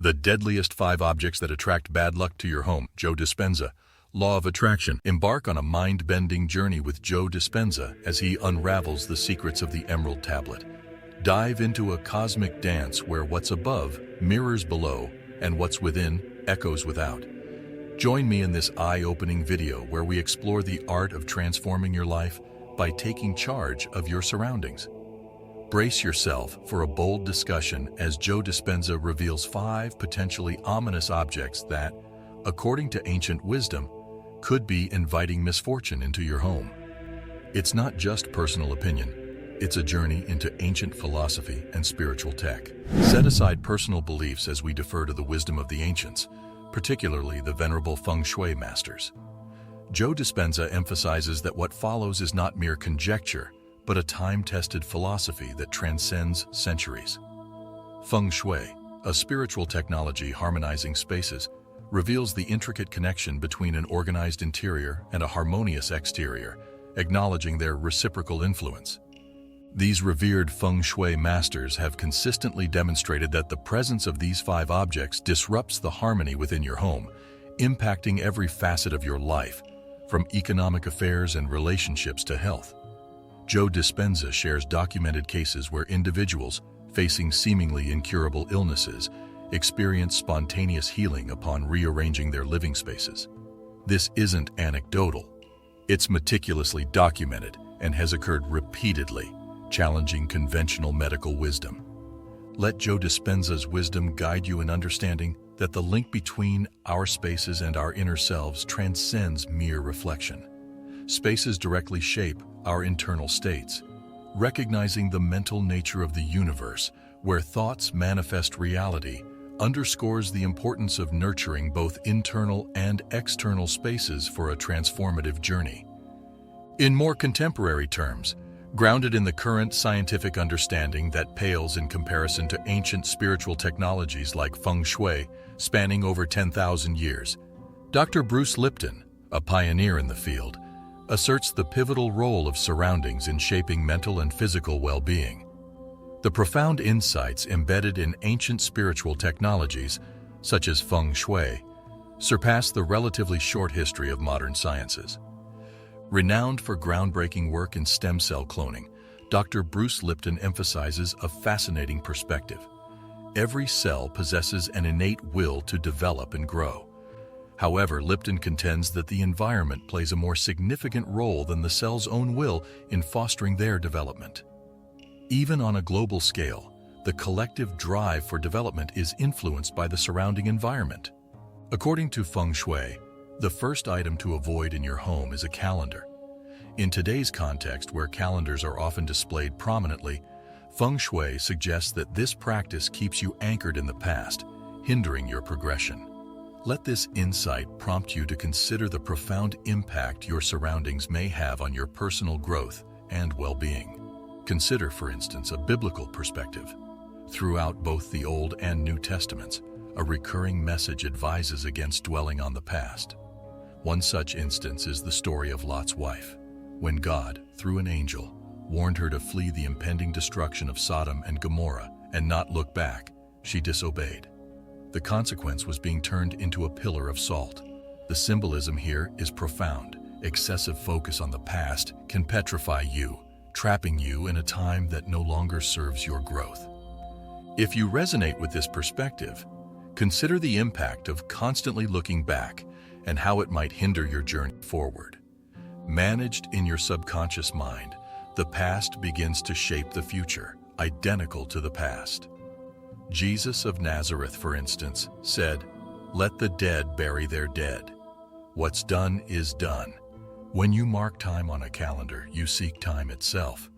The Deadliest 5 Objects That Attract Bad Luck to Your Home, Joe Dispenza. Law of Attraction. Embark on a mind-bending journey with Joe Dispenza as he unravels the secrets of the Emerald Tablet. Dive into a cosmic dance where what's above mirrors below and what's within echoes without. Join me in this eye-opening video where we explore the art of transforming your life by taking charge of your surroundings. Brace yourself for a bold discussion as Joe Dispenza reveals 5 potentially ominous objects that, according to ancient wisdom, could be inviting misfortune into your home. It's not just personal opinion, it's a journey into ancient philosophy and spiritual tech. Set aside personal beliefs as we defer to the wisdom of the ancients, particularly the venerable feng shui masters. Joe Dispenza emphasizes that what follows is not mere conjecture, but a time-tested philosophy that transcends centuries. Feng Shui, a spiritual technology harmonizing spaces, reveals the intricate connection between an organized interior and a harmonious exterior, acknowledging their reciprocal influence. These revered Feng Shui masters have consistently demonstrated that the presence of these 5 objects disrupts the harmony within your home, impacting every facet of your life, from economic affairs and relationships to health. Joe Dispenza shares documented cases where individuals facing seemingly incurable illnesses experience spontaneous healing upon rearranging their living spaces. This isn't anecdotal. It's meticulously documented and has occurred repeatedly, challenging conventional medical wisdom. Let Joe Dispenza's wisdom guide you in understanding that the link between our spaces and our inner selves transcends mere reflection. Spaces directly shape our internal states. Recognizing the mental nature of the universe, where thoughts manifest reality, underscores the importance of nurturing both internal and external spaces for a transformative journey. In more contemporary terms, grounded in the current scientific understanding that pales in comparison to ancient spiritual technologies like feng shui, spanning over 10,000 years, Dr. Bruce Lipton, a pioneer in the field, asserts the pivotal role of surroundings in shaping mental and physical well-being. The profound insights embedded in ancient spiritual technologies, such as feng shui, surpass the relatively short history of modern sciences. Renowned for groundbreaking work in stem cell cloning, Dr. Bruce Lipton emphasizes a fascinating perspective. Every cell possesses an innate will to develop and grow. However, Lipton contends that the environment plays a more significant role than the cell's own will in fostering their development. Even on a global scale, the collective drive for development is influenced by the surrounding environment. According to feng shui, the first item to avoid in your home is a calendar. In today's context, where calendars are often displayed prominently, feng shui suggests that this practice keeps you anchored in the past, hindering your progression. Let this insight prompt you to consider the profound impact your surroundings may have on your personal growth and well-being. Consider, for instance, a biblical perspective. Throughout both the Old and New Testaments, a recurring message advises against dwelling on the past. One such instance is the story of Lot's wife. When God, through an angel, warned her to flee the impending destruction of Sodom and Gomorrah and not look back, she disobeyed. The consequence was being turned into a pillar of salt. The symbolism here is profound. Excessive focus on the past can petrify you, trapping you in a time that no longer serves your growth. If you resonate with this perspective, consider the impact of constantly looking back and how it might hinder your journey forward. Managed in your subconscious mind, the past begins to shape the future, identical to the past. Jesus of Nazareth, for instance, said, "Let the dead bury their dead. What's done is done." When you mark time on a calendar, you seek time itself.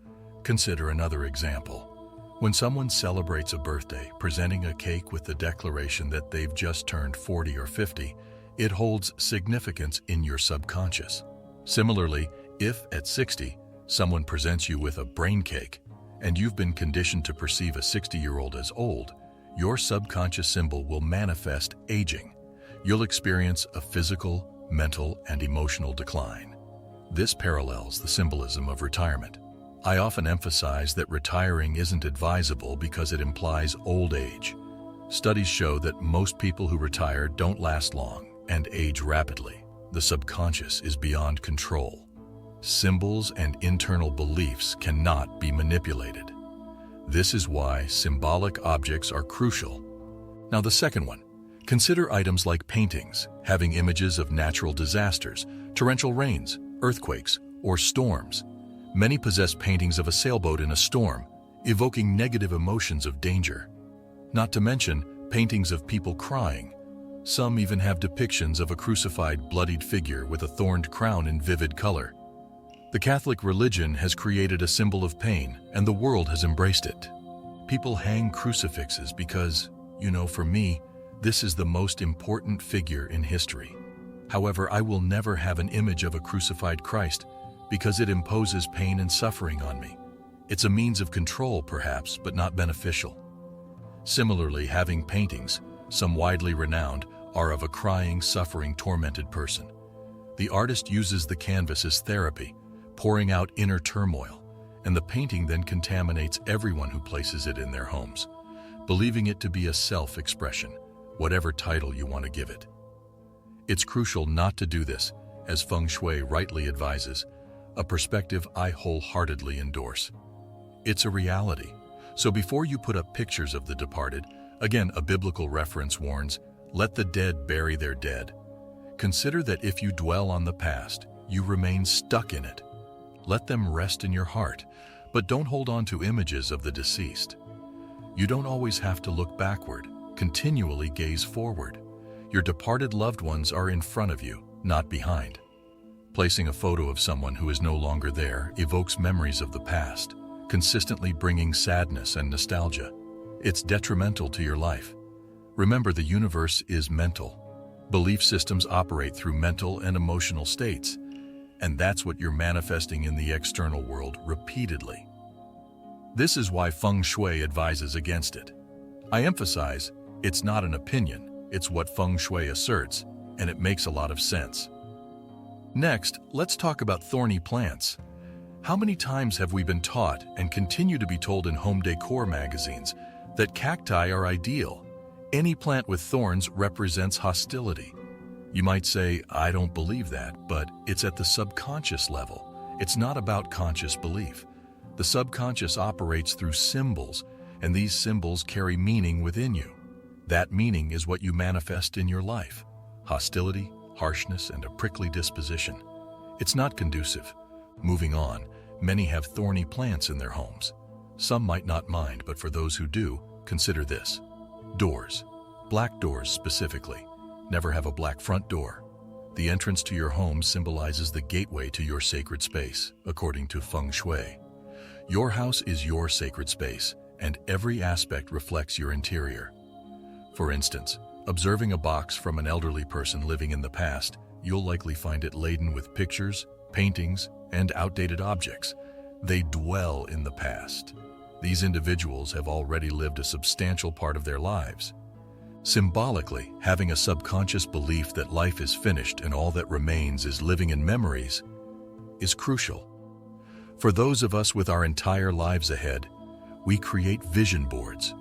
Consider another example. When someone celebrates a birthday, presenting a cake with the declaration that they've just turned 40 or 50, it holds significance in your subconscious. Similarly, if at 60, someone presents you with a brain cake, and you've been conditioned to perceive a 60-year-old as old, your subconscious symbol will manifest aging. You'll experience a physical, mental, and emotional decline. This parallels the symbolism of retirement. I often emphasize that retiring isn't advisable because it implies old age. Studies show that most people who retire don't last long and age rapidly. The subconscious is beyond control. Symbols and internal beliefs cannot be manipulated. This is why symbolic objects are crucial. Now the second one, consider items like paintings, having images of natural disasters, torrential rains, earthquakes, or storms. Many possess paintings of a sailboat in a storm, evoking negative emotions of danger. Not to mention paintings of people crying. Some even have depictions of a crucified, bloodied figure with a thorned crown in vivid color. The Catholic religion has created a symbol of pain, and the world has embraced it. People hang crucifixes because, for me, this is the most important figure in history. However, I will never have an image of a crucified Christ because it imposes pain and suffering on me. It's a means of control, perhaps, but not beneficial. Similarly, having paintings, some widely renowned, are of a crying, suffering, tormented person. The artist uses the canvas as therapy, pouring out inner turmoil, and the painting then contaminates everyone who places it in their homes, believing it to be a self-expression, whatever title you want to give it. It's crucial not to do this, as Feng Shui rightly advises, a perspective I wholeheartedly endorse. It's a reality, so before you put up pictures of the departed, again, a biblical reference warns, let the dead bury their dead. Consider that if you dwell on the past, you remain stuck in it. Let them rest in your heart, but don't hold on to images of the deceased. You don't always have to look backward, continually gaze forward. Your departed loved ones are in front of you, not behind. Placing a photo of someone who is no longer there evokes memories of the past, consistently bringing sadness and nostalgia. It's detrimental to your life. Remember, the universe is mental. Belief systems operate through mental and emotional states, and that's what you're manifesting in the external world repeatedly. This is why Feng Shui advises against it. I emphasize, it's not an opinion, it's what Feng Shui asserts, and it makes a lot of sense. Next, let's talk about thorny plants. How many times have we been taught and continue to be told in home decor magazines that cacti are ideal? Any plant with thorns represents hostility. You might say, I don't believe that, but it's at the subconscious level. It's not about conscious belief. The subconscious operates through symbols, and these symbols carry meaning within you. That meaning is what you manifest in your life. Hostility, harshness, and a prickly disposition. It's not conducive. Moving on, many have thorny plants in their homes. Some might not mind, but for those who do, consider this. Doors. Black doors specifically. Never have a black front door. The entrance to your home symbolizes the gateway to your sacred space, according to Feng Shui. Your house is your sacred space, and every aspect reflects your interior. For instance, observing a box from an elderly person living in the past, you'll likely find it laden with pictures, paintings, and outdated objects. They dwell in the past. These individuals have already lived a substantial part of their lives. Symbolically, having a subconscious belief that life is finished and all that remains is living in memories is crucial. For those of us with our entire lives ahead, we create vision boards,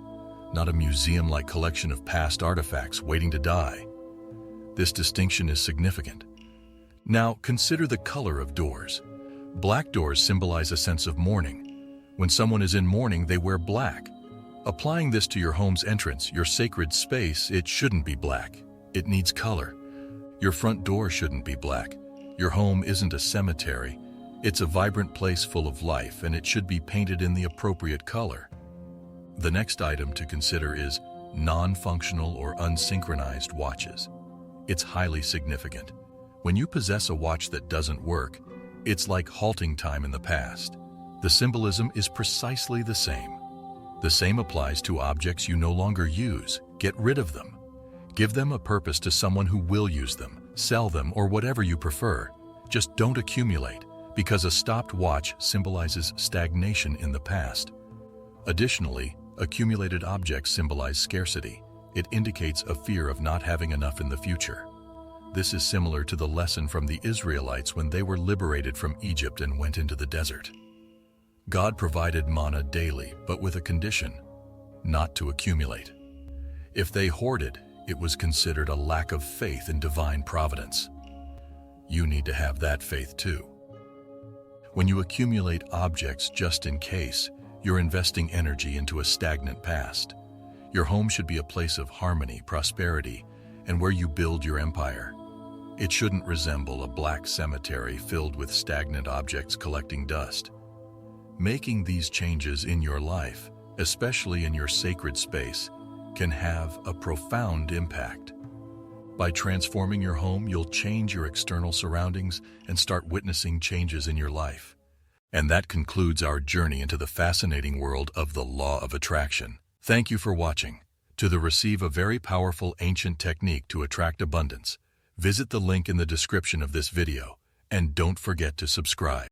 not a museum-like collection of past artifacts waiting to die. This distinction is significant. Now, consider the color of doors. Black doors symbolize a sense of mourning. When someone is in mourning, they wear black. Applying this to your home's entrance, your sacred space, it shouldn't be black. It needs color. Your front door shouldn't be black. Your home isn't a cemetery. It's a vibrant place full of life, and it should be painted in the appropriate color. The next item to consider is non-functional or unsynchronized watches. It's highly significant. When you possess a watch that doesn't work, it's like halting time in the past. The symbolism is precisely the same. The same applies to objects you no longer use. Get rid of them. Give them a purpose to someone who will use them, sell them, or whatever you prefer. Just don't accumulate, because a stopped watch symbolizes stagnation in the past. Additionally, accumulated objects symbolize scarcity. It indicates a fear of not having enough in the future. This is similar to the lesson from the Israelites when they were liberated from Egypt and went into the desert. God provided manna daily, but with a condition: not to accumulate. If they hoarded, it was considered a lack of faith in divine providence. You need to have that faith too. When you accumulate objects just in case, you're investing energy into a stagnant past. Your home should be a place of harmony, prosperity, and where you build your empire. It shouldn't resemble a black cemetery filled with stagnant objects collecting dust. Making these changes in your life, especially in your sacred space, can have a profound impact. By transforming your home, you'll change your external surroundings and start witnessing changes in your life. And that concludes our journey into the fascinating world of the law of attraction. Thank you for watching. To receive a very powerful ancient technique to attract abundance, visit the link in the description of this video, and don't forget to subscribe.